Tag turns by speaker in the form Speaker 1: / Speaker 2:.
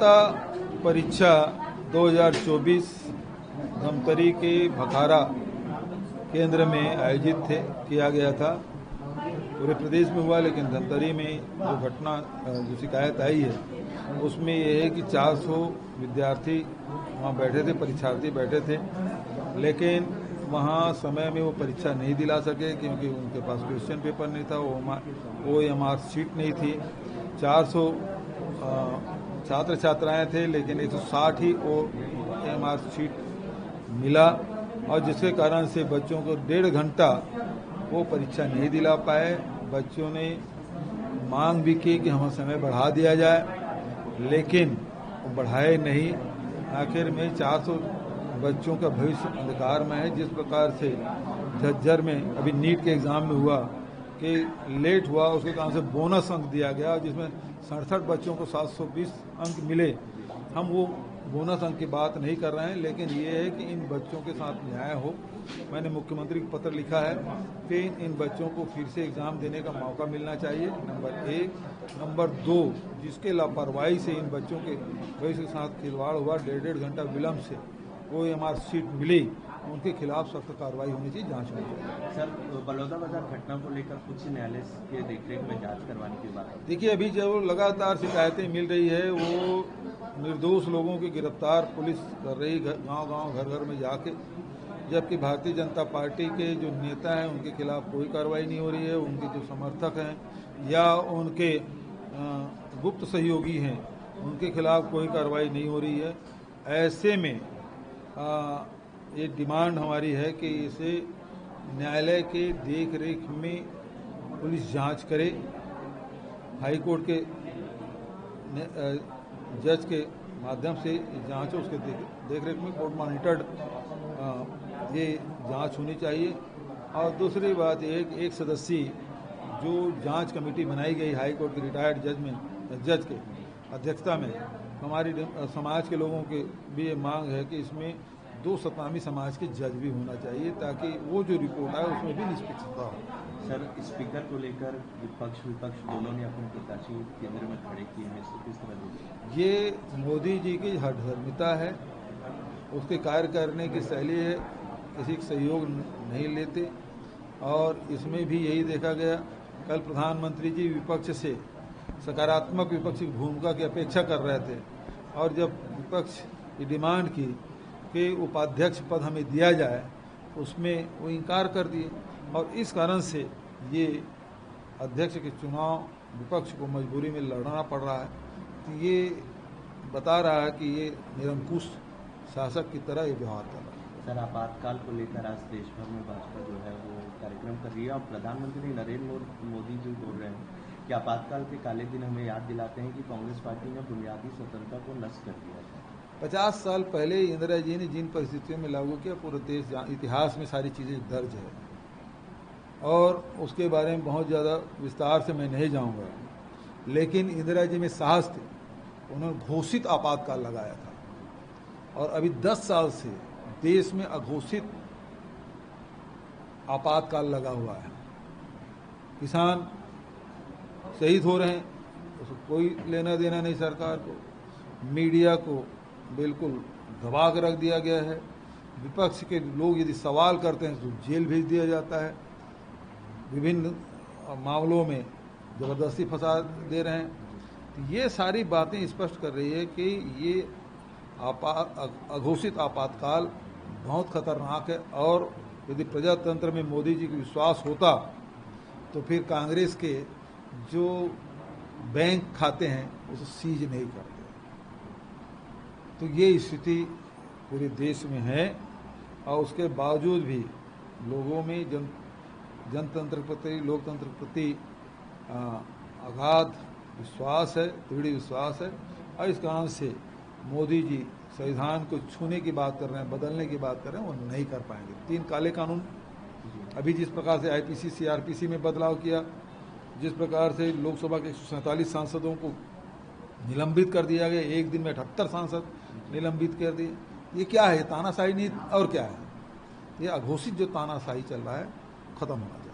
Speaker 1: मतदाता परीक्षा 2024 धमतरी के भखारा केंद्र में आयोजित किया गया था। पूरे प्रदेश में हुआ, लेकिन धमतरी में जो घटना जो शिकायत आई है उसमें यह है कि 400 विद्यार्थी वहाँ बैठे थे, परीक्षार्थी बैठे थे, लेकिन वहाँ समय में वो परीक्षा नहीं दिला सके क्योंकि उनके पास क्वेश्चन पेपर नहीं था, OMR शीट नहीं थी। 400 छात्र छात्राएं थे, लेकिन 160 ही OMR शीट मिला और जिसके कारण से बच्चों को 1.5 घंटा वो परीक्षा नहीं दिला पाए। बच्चों ने मांग भी की कि हमें समय बढ़ा दिया जाए, लेकिन वो बढ़ाए नहीं। आखिर में 400 बच्चों का भविष्य अंधकार में है। जिस प्रकार से झज्जर में अभी नीट के एग्जाम में हुआ कि लेट हुआ, उसके कारण से बोनस अंक दिया गया जिसमें 67 बच्चों को 720 अंक मिले। हम वो बोनस अंक की बात नहीं कर रहे हैं, लेकिन ये है कि इन बच्चों के साथ न्याय हो। मैंने मुख्यमंत्री को पत्र लिखा है कि इन बच्चों को फिर से एग्जाम देने का मौका मिलना चाहिए, नंबर 1। नंबर 2, जिसके लापरवाही से इन बच्चों के भविष्य के साथ खिलवाड़ हुआ, 1.5 घंटा विलम्ब से OMR शीट मिली, उनके खिलाफ सख्त कार्रवाई होनी चाहिए, जांच होनी चाहिए।
Speaker 2: सर, बलौदाबाजार घटना को लेकर उच्च न्यायालय के देखरेख में जांच करवाने की बात।
Speaker 1: देखिए, अभी जो लगातार शिकायतें मिल रही है वो निर्दोष लोगों की गिरफ्तार पुलिस कर रही, गांव-गांव घर-घर में जाके, जबकि भारतीय जनता पार्टी के जो नेता हैं उनके खिलाफ कोई कार्रवाई नहीं हो रही है। उनके जो समर्थक हैं या उनके गुप्त सहयोगी हैं उनके खिलाफ कोई कार्रवाई नहीं हो रही है। ऐसे में ये डिमांड हमारी है कि इसे न्यायालय के देख रेख में पुलिस जांच करे, हाई कोर्ट के जज के माध्यम से जांच हो, उसके देख रेख में कोर्ट मॉनिटर्ड ये जांच होनी चाहिए। और दूसरी बात एक सदस्यीय जो जांच कमेटी बनाई गई हाई कोर्ट के रिटायर्ड जज के अध्यक्षता में, हमारी समाज के लोगों की भी ये मांग है कि इसमें 2 सतनामी समाज के जज भी होना चाहिए ताकि वो जो रिपोर्ट आए उसमें भी निष्पक्षता हो।
Speaker 2: सर, स्पीकर को लेकर विपक्ष दोनों ने अपने प्रत्याशी केंद्र में खड़े किए हैं, इसको किस तरह देखते?
Speaker 1: ये मोदी जी की हठधर्मिता है, उसके कार्य करने की शैली है, किसी का सहयोग नहीं लेते। और इसमें भी यही देखा गया, कल प्रधानमंत्री जी विपक्ष से सकारात्मक विपक्ष की भूमिका की अपेक्षा कर रहे थे और जब विपक्ष की डिमांड की कि उपाध्यक्ष पद हमें दिया जाए, उसमें वो इनकार कर दिए और इस कारण से ये अध्यक्ष के चुनाव विपक्ष को मजबूरी में लड़ना पड़ रहा है। तो ये बता रहा है कि ये निरंकुश शासक की तरह ये व्यवहार कर रहा है।
Speaker 2: सर, आपातकाल को लेकर आज देश भर में भाजपा जो है वो कार्यक्रम कर रही है और प्रधानमंत्री नरेंद्र मोदी जी बोल रहे हैं कि आपातकाल के काले दिन हमें याद दिलाते हैं कि कांग्रेस पार्टी ने बुनियादी स्वतंत्रता को नष्ट कर दिया था।
Speaker 1: 50 साल पहले इंदिरा जी ने जिन परिस्थितियों में लागू किया, पूरे देश इतिहास में सारी चीज़ें दर्ज है और उसके बारे में बहुत ज़्यादा विस्तार से मैं नहीं जाऊंगा, लेकिन इंदिरा जी में साहस थे, उन्होंने घोषित आपातकाल लगाया था और अभी 10 साल से देश में अघोषित आपातकाल लगा हुआ है। किसान शहीद हो रहे हैं, उसको कोई लेना देना नहीं सरकार को। मीडिया को बिल्कुल दबा कर रख दिया गया है। विपक्ष के लोग यदि सवाल करते हैं तो जेल भेज दिया जाता है। विभिन्न मामलों में ज़बरदस्ती फंसा दे रहे हैं। तो ये सारी बातें स्पष्ट कर रही है कि ये अघोषित आपातकाल बहुत खतरनाक है और यदि प्रजातंत्र में मोदी जी को विश्वास होता तो फिर कांग्रेस के जो बैंक खाते हैं उसे सीज नहीं करते। तो ये स्थिति पूरे देश में है और उसके बावजूद भी लोगों में जनतंत्र के प्रति, लोकतंत्र के प्रति अगाध विश्वास है, दृढ़ विश्वास है और इस कारण से मोदी जी संविधान को छूने की बात कर रहे हैं, बदलने की बात कर रहे हैं, वो नहीं कर पाएंगे। 3 काले कानून, अभी जिस प्रकार से IPC CRPC में बदलाव किया, जिस प्रकार से लोकसभा के 147 सांसदों को निलंबित कर दिया गया, एक दिन में 78 सांसद निलंबित कर दिए, ये क्या है? तानाशाही नहीं और क्या है? ये अघोषित जो तानाशाही चल रहा है खत्म होना चाहिए।